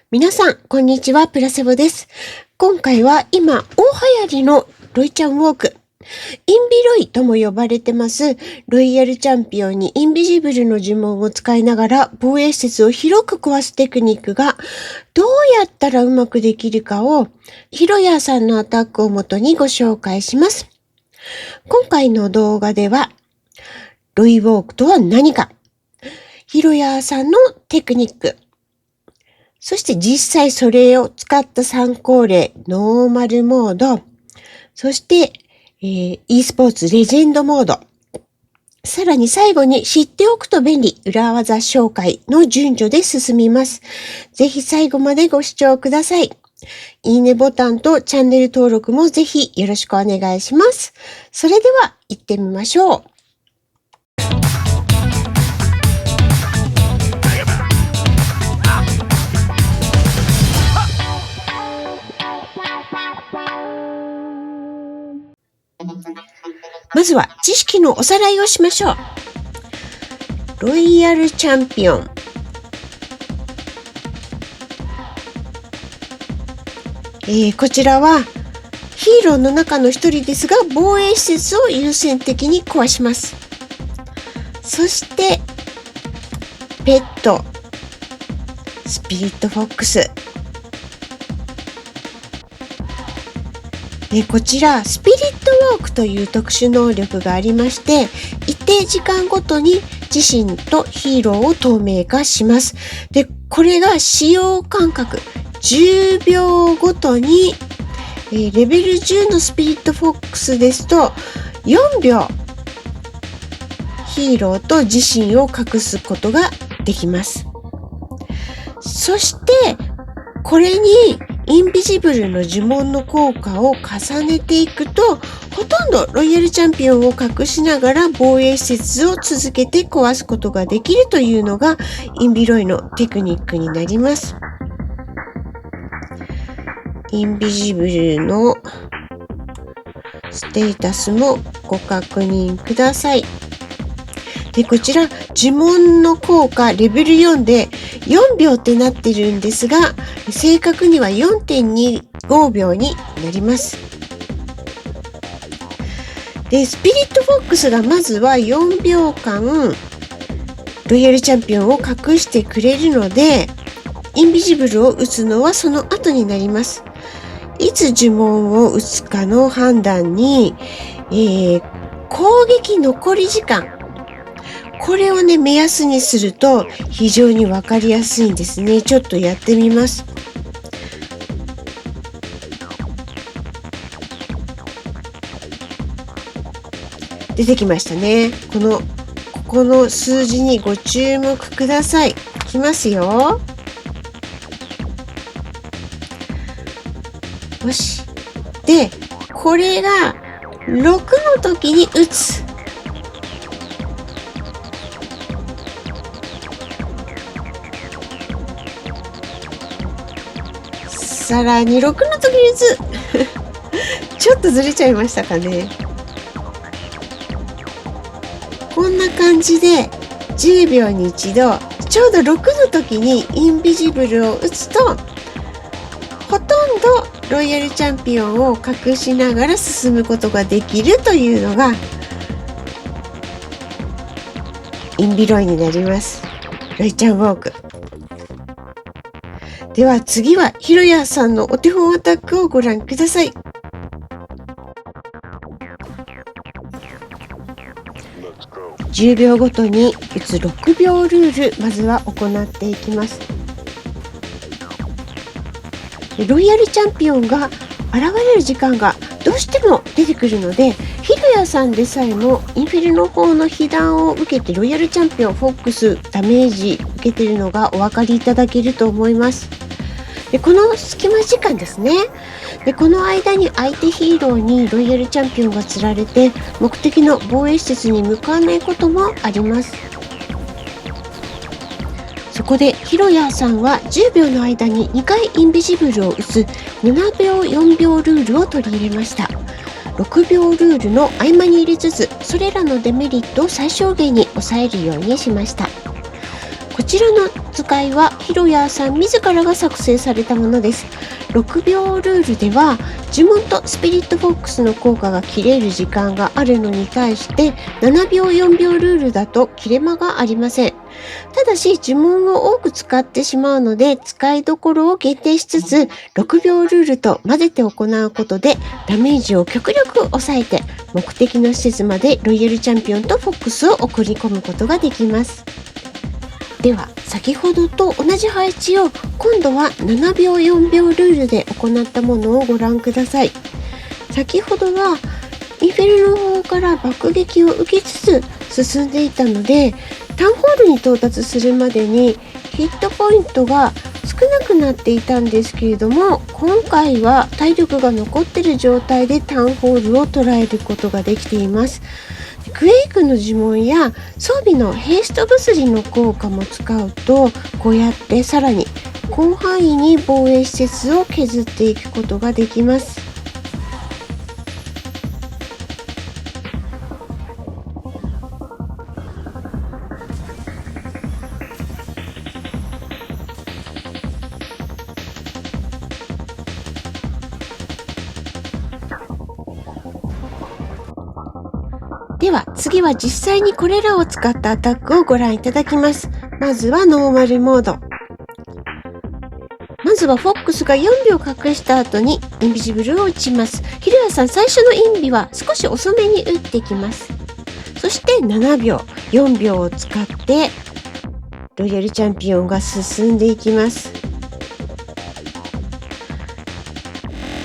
皆さん、こんにちは、プラセボです。今回は今、大流行りのロイちゃんウォーク。インビロイとも呼ばれてます、ロイヤルチャンピオンにインビジブルの呪文を使いながら防衛施設を広く壊すテクニックがどうやったらうまくできるかを、ヒロヤさんのアタックをもとにご紹介します。今回の動画では、ロイウォークとは何か、ヒロヤさんのテクニック、そして実際それを使った参考例、ノーマルモード、そして、e スポーツレジェンドモード、さらに最後に知っておくと便利裏技紹介の順序で進みます。ぜひ最後までご視聴ください。いいねボタンとチャンネル登録もぜひよろしくお願いします。それでは行ってみましょう。まずは知識のおさらいをしましょう。ロイヤルチャンピオン。こちらはヒーローの中の一人ですが、防衛施設を優先的に壊します。そして、ペット、スピリットフォックス。こちらスピリットウォークという特殊能力がありまして、一定時間ごとに自身とヒーローを透明化します。で、これが使用間隔10秒ごとに、レベル10のスピリットフォックスですと4秒ヒーローと自身を隠すことができます。そしてこれにインビジブルの呪文の効果を重ねていくと、ほとんどロイヤルチャンピオンを隠しながら防衛施設を続けて壊すことができるというのがインビロイのテクニックになります。インビジブルのステータスもご確認ください。で、こちら呪文の効果レベル4で4秒ってなってるんですが、正確には 4.25 秒になります。で、スピリットフォックスがまずは4秒間ロイヤルチャンピオンを隠してくれるので、インビジブルを打つのはその後になります。いつ呪文を打つかの判断に、攻撃残り時間、これをね、目安にすると非常にわかりやすいんですね。ちょっとやってみます。出てきましたね。ここの数字にご注目ください。いきますよ。よし。で、これが6の時に打つ。さらに6の時に打つ。ちょっとずれちゃいましたかね。こんな感じで10秒に一度、ちょうど6の時にインビジブルを打つと、ほとんどロイヤルチャンピオンを隠しながら進むことができるというのがインビロイになります。ロイちゃんウォーク。では次はヒロヤさんのお手本アタックをご覧ください。10秒ごとに打つ6秒ルール、まずは行っていきます。ロイヤルチャンピオンが現れる時間がどうしても出てくるので、ヒロヤさんでさえもインフィルの方の被弾を受けてロイヤルチャンピオンフォックスダメージ受けているのがお分かりいただけると思います。で、この隙間時間ですね。で、この間に相手ヒーローにロイヤルチャンピオンが釣られて目的の防衛施設に向かわないこともあります。そこでヒロヤさんは10秒の間に2回インビジブルを打つ7秒4秒ルールを取り入れました。6秒ルールの合間に入れつつ、それらのデメリットを最小限に抑えるようにしました。こちらの図解はヒロヤさん自らが作成されたものです。6秒ルールでは呪文とスピリットフォックスの効果が切れる時間があるのに対して7秒4秒ルールだと切れ間がありません。ただし呪文を多く使ってしまうので使いどころを限定しつつ6秒ルールと混ぜて行うことでダメージを極力抑えて目的の施設までロイヤルチャンピオンとフォックスを送り込むことができます。では先ほどと同じ配置を今度は7秒4秒ルールで行ったものをご覧ください。先ほどはインフェルノ法から爆撃を受けつつ進んでいたのでタウンホールに到達するまでにヒットポイントが少なくなっていたんですけれども、今回は体力が残っている状態でタウンホールを捉えることができています。クエイクの呪文や装備のヘイスト薬の効果も使うとこうやってさらに広範囲に防衛施設を削っていくことができます。では次は実際にこれらを使ったアタックをご覧いただきます。まずはノーマルモード。まずはフォックスが4秒隠した後にインビジブルを打ちます。ヒロヤさん最初のインビは少し遅めに打ってきます。そして7秒、4秒を使ってロイヤルチャンピオンが進んでいきます。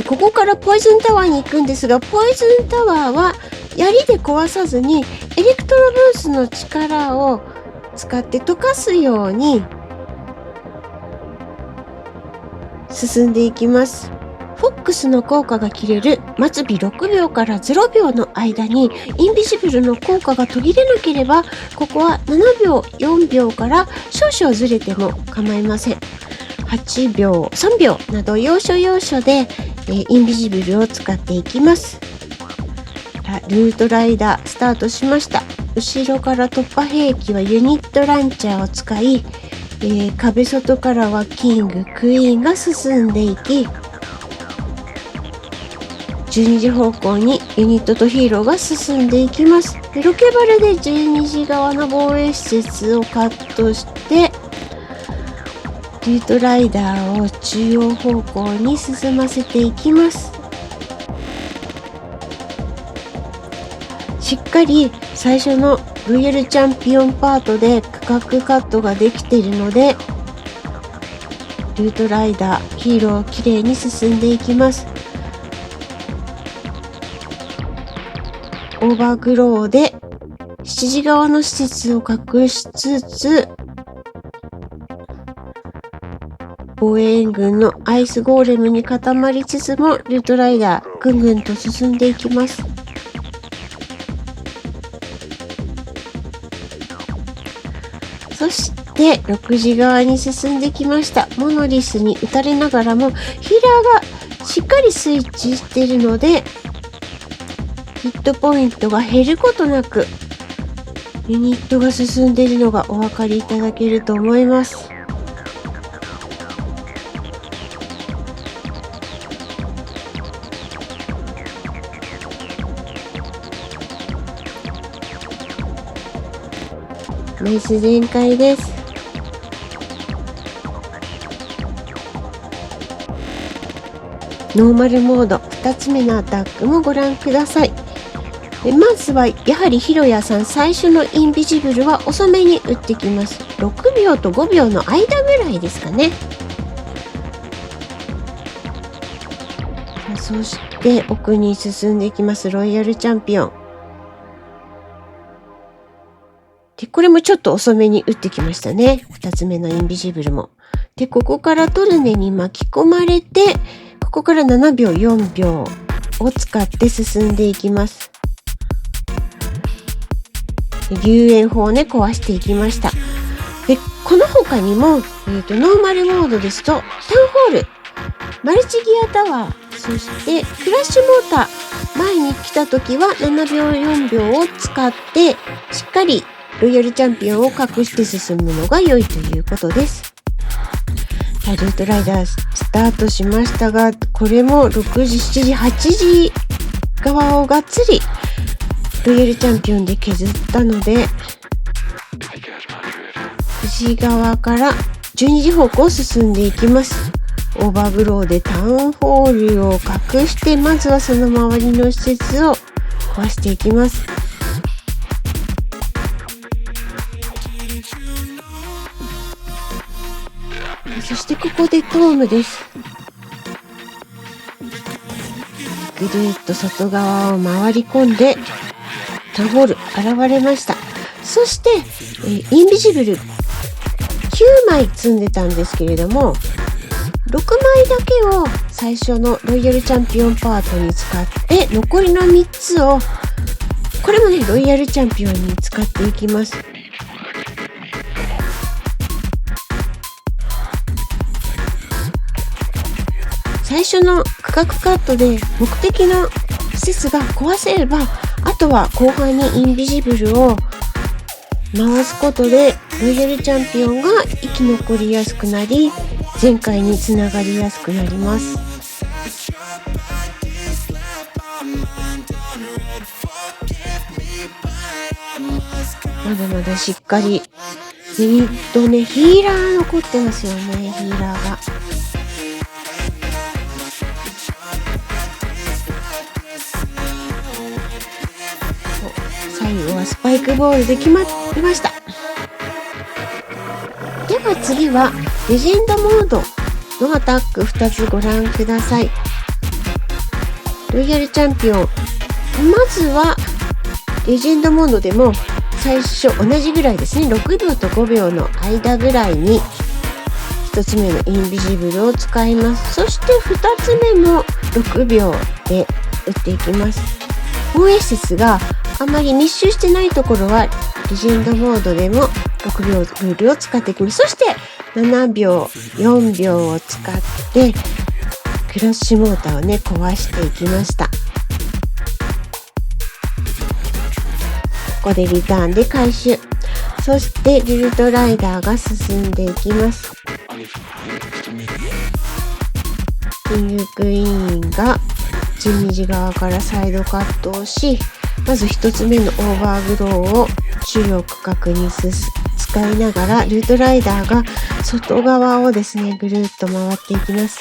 ここからポイズンタワーに行くんですが、ポイズンタワーは槍で壊さずにエレクトロブースの力を使って溶かすように進んでいきます。フォックスの効果が切れる末尾6秒から0秒の間にインビジブルの効果が途切れなければここは7秒4秒から少々ずれても構いません。8秒3秒など要所要所でインビジブルを使っていきます。ルートライダースタートしました。後ろから突破兵器はユニットランチャーを使い、壁外からはキングクイーンが進んでいき12時方向にユニットとヒーローが進んでいきます。ロケバルで12時側の防衛施設をカットしてルートライダーを中央方向に進ませていきます。しっかり最初のロイヤルチャンピオンパートで区画カットができているのでルートライダーヒーローきれいに進んでいきます。オーバーグローで7時側の施設を隠しつつ防衛援軍のアイスゴーレムに固まりつつもルートライダーぐんぐんと進んでいきます。そして6時側に進んできました。モノリスに打たれながらもヒーラーがしっかりスイッチしているのでヒットポイントが減ることなくユニットが進んでいるのがお分かりいただけると思います。ナイス全開です。ノーマルモード2つ目のアタックもご覧ください。まずはやはりヒロヤさん最初のインビジブルは遅めに打ってきます。6秒と5秒の間ぐらいですかね。そして奥に進んでいきますロイヤルチャンピオンで、これもちょっと遅めに打ってきましたね。2つ目のインビジブルも。で、ここからトルネに巻き込まれて、ここから7秒、4秒を使って進んでいきます。龍炎砲をね、壊していきました。で、この他にも、ノーマルモードですと、タウンホール、マルチギアタワー、そしてクラッシュモーター、前に来た時は7秒、4秒を使って、しっかりロイヤルチャンピオンを隠して進むのが良いということです。ルートライダースタートしましたが、これも6時、7時、8時側をがっつりロイヤルチャンピオンで削ったので、9時側から12時方向を進んでいきます。オーバーグローでタウンホールを隠して、まずはその周りの施設を壊していきます。そしてここでトームです。ぐるっと外側を回り込んでタウンホール現れました。そして、インビジブル9枚積んでたんですけれども、6枚だけを最初のロイヤルチャンピオンパートに使って、残りの3つをこれもねロイヤルチャンピオンに使っていきます。最初の区画カットで目的の施設が壊せれば、あとは後半にインビジブルを回すことでロイヤルチャンピオンが生き残りやすくなり、前回につながりやすくなります。まだまだしっかりヒーラー残ってますよね。ヒーラーが最後はスパイクボールで決まりました。では次はレジェンドモードのアタック2つご覧ください。ロイヤルチャンピオン、まずはレジェンドモードでも最初同じぐらいですね、6秒と5秒の間ぐらいに1つ目のインビジブルを使います。そして2つ目も6秒で打っていきます。防衛施設があまり密集してないところはレジェンドモードでも6秒ルールを使っていきます。そして7秒、4秒を使ってクラッシュモーターをね壊していきました。ここでリターンで回収。そしてルートライダーが進んでいきます。キングクイーンが12時側からサイドカットをし、まず1つ目のオーバーグローを主力角に使いながら、ルートライダーが外側をですねぐるっと回っていきます。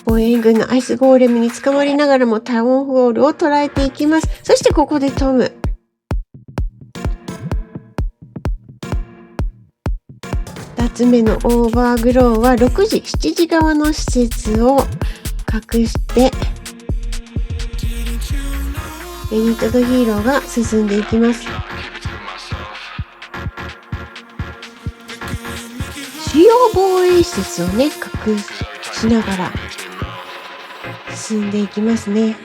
防衛軍のアイスゴーレムに捕まりながらもタウンホールを捉えていきます。そしてここでトム。2つ目のオーバーグローは6時、7時側の施設を隠してベニット・ド・ヒーローが進んでいきます。主要防衛施設をね隠しながら進んでいきますね。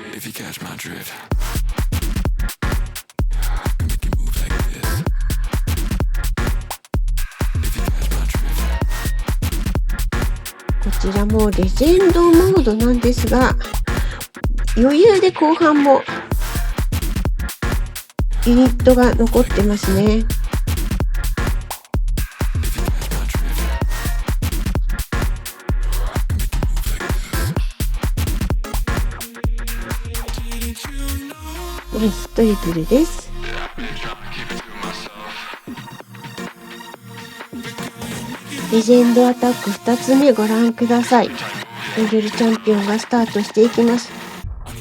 こちらもレジェンドモードなんですが、余裕で後半もユニットが残ってますね。トリプルです。レジェンドアタック2つ目ご覧ください。ロイヤルチャンピオンがスタートしていきます。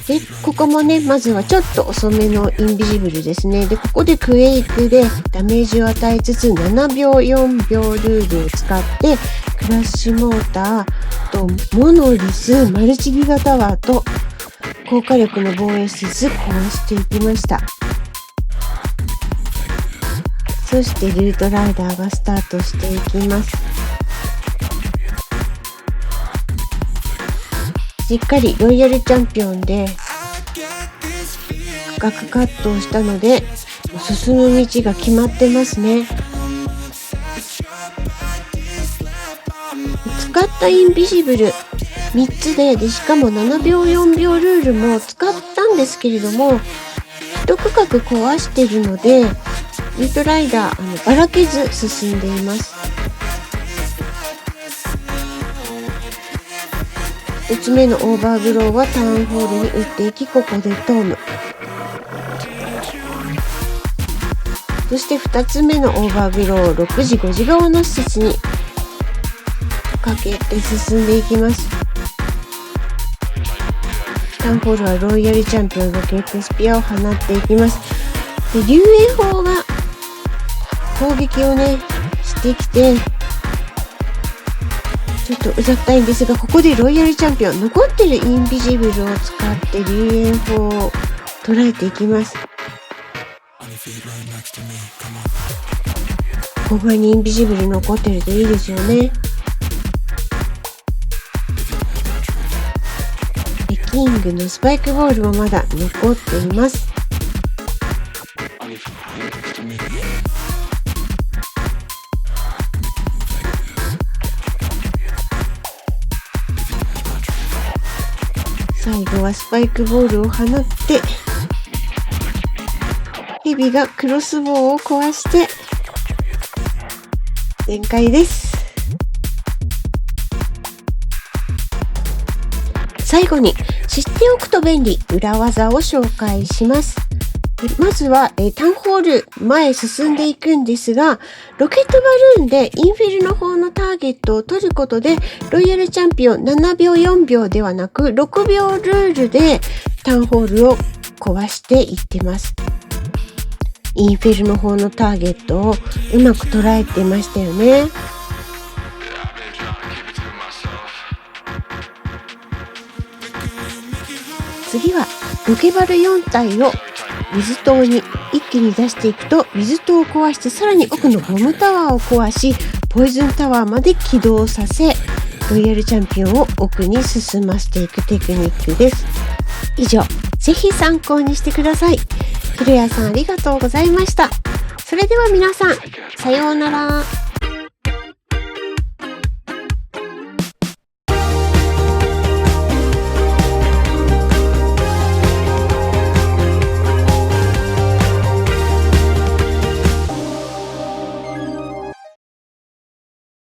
で、ここもね、まずはちょっと遅めのインビジブルですね。で、ここでクエイクでダメージを与えつつ7秒、4秒ルールを使ってクラッシュモーターとモノリス、マルチギガタワーと高火力の防衛施設壊していきました。そしてルートライダーがスタートしていきます。しっかりロイヤルチャンピオンで区画カットをしたので進む道が決まってますね。使ったインビジブル3つでしかも7秒4秒ルールも使ったんですけれども、一区画壊しているのでニュートライダーばらけず進んでいます。1つ目のオーバーグローはタウンホールに打っていき、ここでトーム。そして2つ目のオーバーグローを6時5時側の施設にかけて進んでいきます。タウンホールはロイヤルチャンピオンがケーテスピアを放っていきます。で、龍炎砲が攻撃をねしてきてちょっとうざったいんですが、ここでロイヤルチャンピオン残ってるインビジブルを使って龍炎砲を捉えていきます。ここにインビジブル残ってるといいですよね。で、キングのスパイクボールもまだ残っています。最後はスパイクボールを放ってヘビがクロスボウを壊して展開です。最後に知っておくと便利裏技を紹介します。まずはタウンホール前進んでいくんですが、ロケットバルーンでインフィルの方のターゲットを取ることでロイヤルチャンピオン7秒4秒ではなく6秒ルールでタウンホールを壊していってます。インフィルの方のターゲットをうまく捉えてましたよね。次はロケバル4体をウィズ島に一気に出していくと、ウィズ島を壊してさらに奥のボムタワーを壊しポイズンタワーまで起動させロイヤルチャンピオンを奥に進ませていくテクニックです。以上、ぜひ参考にしてください。ひろやさんありがとうございました。それでは皆さん、さようなら。